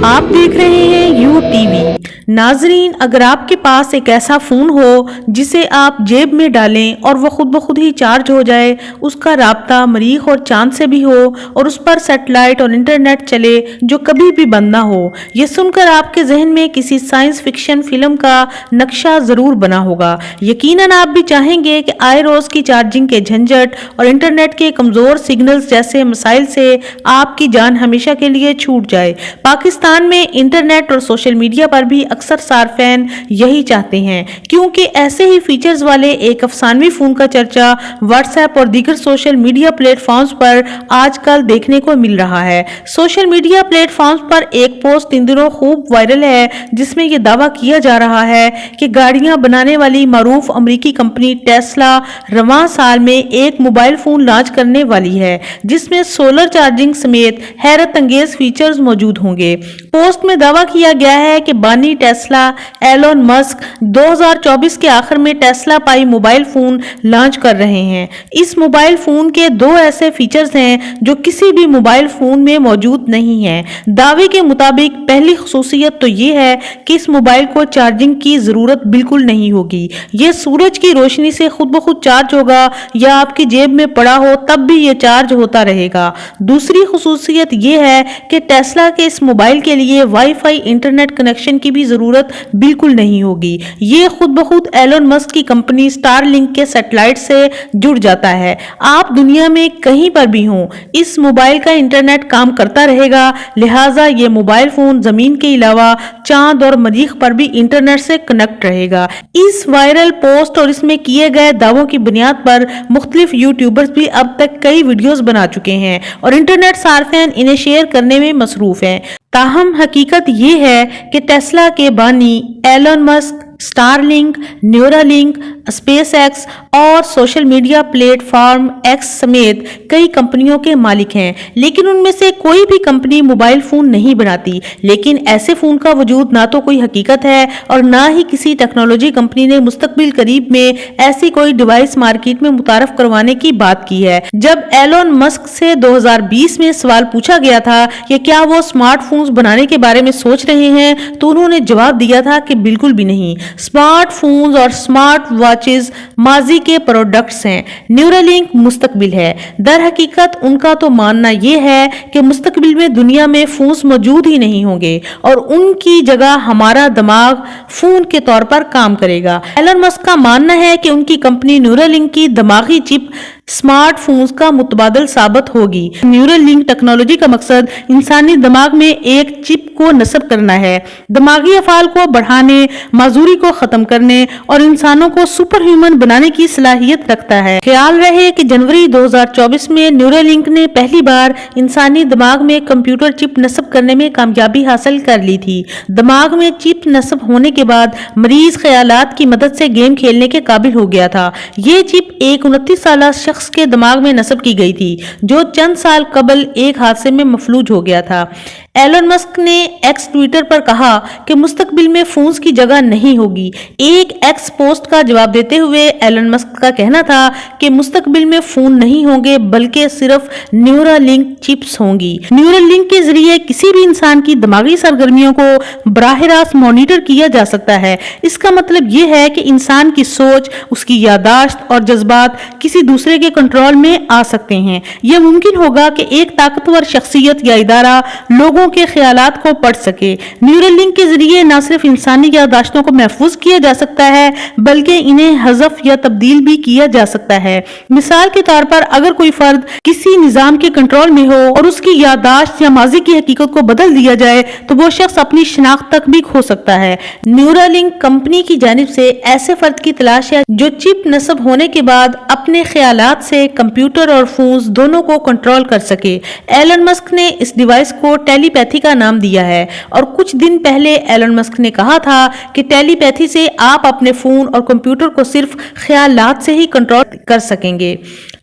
آپ دیکھ رہے ہیں یو ٹی وی۔ ناظرین، اگر آپ کے پاس ایک ایسا فون ہو جسے آپ جیب میں ڈالیں اور وہ خود بخود ہی چارج ہو جائے، اس کا رابطہ مریخ اور چاند سے بھی ہو اور اس پر سیٹلائٹ اور انٹرنیٹ چلے جو کبھی بھی بند نہ ہو، یہ سن کر آپ کے ذہن میں کسی سائنس فکشن فلم کا نقشہ ضرور بنا ہوگا۔ یقیناً آپ بھی چاہیں گے کہ آئے روز کی چارجنگ کے جھنجھٹ اور انٹرنیٹ کے کمزور سگنلز جیسے مسائل سے آپ کی جان ہمیشہ کے لیے چھوٹ جائے۔ پاکستان میں انٹرنیٹ اور سوشل میڈیا پر بھی اکثر صارفین یہی چاہتے ہیں، کیونکہ ایسے ہی فیچرز والے ایک افسانوی فون کا چرچا واٹس ایپ اور دیگر سوشل میڈیا پلیٹ فارمز پر آج کل دیکھنے کو مل رہا ہے۔ سوشل میڈیا پلیٹ فارمز پر ایک پوسٹ ان دنوں خوب وائرل ہے جس میں یہ دعویٰ کیا جا رہا ہے کہ گاڑیاں بنانے والی معروف امریکی کمپنی ٹیسلا رواں سال میں ایک موبائل فون لانچ کرنے والی ہے جس میں سولر چارجنگ سمیت حیرت انگیز فیچرز موجود ہوں گے۔ پوسٹ میں دعویٰ کیا گیا ہے کہ بانی ٹیسلا ایلون مسک 2024 کے آخر میں ٹیسلا پائی موبائل فون لانچ کر رہے ہیں۔ اس موبائل فون کے دو ایسے فیچرز ہیں جو کسی بھی موبائل فون میں موجود نہیں ہیں۔ دعوے کے مطابق پہلی خصوصیت تو یہ ہے کہ اس موبائل کو چارجنگ کی ضرورت بالکل نہیں ہوگی، یہ سورج کی روشنی سے خود بخود چارج ہوگا یا آپ کی جیب میں پڑا ہو تب بھی یہ چارج ہوتا رہے گا۔ دوسری خصوصیت یہ ہے کہ ٹیسلا کے اس موبائل کے لیے وائی فائی انٹرنیٹ کنیکشن کی بھی ضرورت بالکل نہیں ہوگی، یہ خود بخود ایلون مسک کی کمپنی سٹار لنک کے سیٹلائٹ سے جڑ جاتا ہے۔ آپ دنیا میں کہیں پر بھی ہوں، اس موبائل کا انٹرنیٹ کام کرتا رہے گا، لہٰذا یہ موبائل فون زمین کے علاوہ چاند اور مریخ پر بھی انٹرنیٹ سے کنیکٹ رہے گا۔ اس وائرل پوسٹ اور اس میں کیے گئے دعووں کی بنیاد پر مختلف یوٹیوبرز بھی اب تک کئی ویڈیوز بنا چکے ہیں اور انٹرنیٹ صارفین انہیں شیئر کرنے میں مصروف ہیں۔ تاہم حقیقت یہ ہے کہ ٹیسلا کے بانی Elon Musk Starlink, Neuralink, SpaceX اور social media platform X سمیت کئی کمپنیوں کے مالک ہیں، لیکن ان میں سے کوئی بھی کمپنی موبائل فون نہیں بناتی۔ لیکن ایسے فون کا وجود نہ تو کوئی حقیقت ہے اور نہ ہی کسی ٹیکنالوجی کمپنی نے مستقبل قریب میں ایسی کوئی ڈیوائس مارکیٹ میں متعارف کروانے کی بات کی ہے۔ جب ایلون مسک سے 2020 میں سوال پوچھا گیا تھا کہ کیا وہ اسمارٹ فونز بنانے کے بارے میں سوچ رہے ہیں تو انہوں نے جواب دیا تھا کہ بالکل بھی نہیں۔ اسمارٹ فونز اور اسمارٹ واچز ماضی کے پروڈکٹس ہیں، نیورا لنک مستقبل ہے۔ در حقیقت ان کا تو ماننا یہ ہے کہ مستقبل میں دنیا میں فونز موجود ہی نہیں ہوں گے اور ان کی جگہ ہمارا دماغ فون کے طور پر کام کرے گا۔ ایلن مسک کا ماننا ہے کہ ان کی کمپنی نیورا لنک کی دماغی چپ اسمارٹ فونز کا متبادل ثابت ہوگی۔ نیورل لنک ٹیکنالوجی کا مقصد انسانی دماغ میں ایک چپ کو نصب کرنا ہے، دماغی افعال کو بڑھانے، معذوری کو ختم کرنے اور انسانوں کو سپر ہیومن بنانے کی صلاحیت رکھتا ہے۔ خیال رہے کہ جنوری 2024 میں نیورل لنک نے پہلی بار انسانی دماغ میں کمپیوٹر چپ نصب کرنے میں کامیابی حاصل کر لی تھی۔ دماغ میں چپ نصب ہونے کے بعد مریض خیالات کی مدد سے گیم کھیلنے کے قابل ہو گیا تھا۔ یہ چپ ایک 29 سالہ شخص کے دماغ میں نصب کی گئی تھی جو چند سال قبل ایک حادثے میں مفلوج ہو گیا تھا۔ ایلون مسک نے ایکس ٹویٹر پر کہا کہ مستقبل میں فونز کی جگہ نہیں ہوگی۔ ایک ایکس پوسٹ کا جواب دیتے ہوئے ایلون مسک کا کہنا تھا کہ مستقبل میں فون نہیں ہوں گے بلکہ صرف نیورا لنک چپس ہوں گی۔ نیورا لنک کے ذریعے کسی بھی انسان کی دماغی سرگرمیوں کو براہ راست مانیٹر کیا جا سکتا ہے۔ اس کا مطلب یہ ہے کہ انسان کی سوچ، اس کی یادداشت اور جذبات کسی دوسرے کے کنٹرول میں آ سکتے ہیں۔ یہ ممکن ہوگا کہ ایک طاقتور شخصیت یا ادارہ لوگوں کے خیالات کو پڑھ سکے۔ نیورل لنک کے ذریعے نہ صرف انسانی یادداشتوں کو محفوظ کیا جا سکتا ہے بلکہ انہیں حذف یا تبدیل بھی کیا جا سکتا ہے۔ مثال کے طور پر اگر کوئی فرد کسی نظام کے کنٹرول میں ہو اور اس کی یادداشت یا ماضی کی حقیقت کو بدل دیا جائے تو وہ شخص اپنی شناخت تک بھی کھو سکتا ہے۔ نیورا لنک کمپنی کی جانب سے ایسے فرد کی تلاش ہے جو چپ نصب ہونے کے بعد اپنے خیالات سے کمپیوٹر اور فونز دونوں کو کنٹرول کر سکے۔ ایلن مسک نے اس ڈیوائس کو ٹیلی پیتھی کا نام دیا ہے اور کچھ دن پہلے ایلن مسک نے کہا تھا کہ ٹیلی پیتھی سے آپ اپنے فون اور کمپیوٹر کو صرف خیالات سے ہی کنٹرول کر سکیں گے۔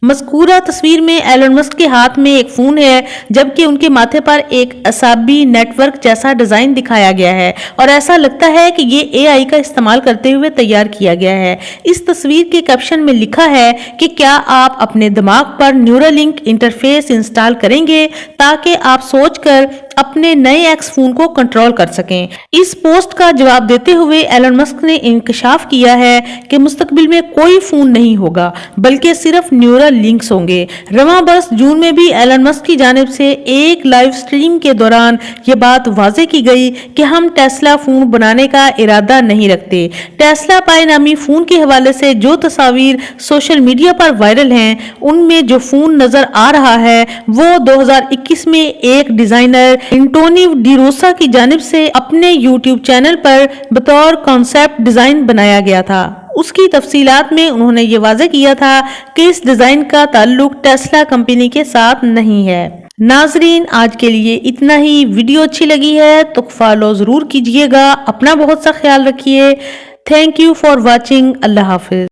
مذکورہ تصویر میں ایلن مسک کے ہاتھ میں ایک فون ہے جبکہ ان کے ماتھے پر ایک اعصابی نیٹ ورک جیسا ڈیزائن دکھایا گیا ہے اور ایسا لگتا ہے کہ یہ اے آئی کا استعمال کرتے ہوئے تیار کیا گیا ہے۔ اس تصویر کے کیپشن میں لکھا ہے کہ کیا آپ اپنے دماغ پر نیورالنک انٹرفیس انسٹال کریں گے تاکہ آپ سوچ کر اپنے نئے ایکس فون کو کنٹرول کر سکیں۔ اس پوسٹ کا جواب دیتے ہوئے ایلن مسک نے انکشاف کیا ہے کہ مستقبل میں کوئی فون نہیں ہوگا بلکہ صرف نیورل لنکس ہوں گے۔ رواں برس جون میں بھی ایلن مسک کی جانب سے ایک لائیو سٹریم کے دوران یہ بات واضح کی گئی کہ ہم ٹیسلا فون بنانے کا ارادہ نہیں رکھتے۔ ٹیسلا پائی نامی فون کے حوالے سے جو تصاویر سوشل میڈیا پر وائرل ہیں ان میں جو فون نظر آ رہا ہے وہ 2021 میں ایک ڈیزائنر انٹونی ڈی روسا کی جانب سے اپنے یوٹیوب چینل پر بطور کانسیپٹ ڈیزائن بنایا گیا تھا۔ اس کی تفصیلات میں انہوں نے یہ واضح کیا تھا کہ اس ڈیزائن کا تعلق ٹیسلا کمپنی کے ساتھ نہیں ہے۔ ناظرین آج کے لیے اتنا ہی۔ ویڈیو اچھی لگی ہے تو فالو ضرور کیجئے گا۔ اپنا بہت سا خیال رکھیے۔ Thank you for watching. اللہ حافظ۔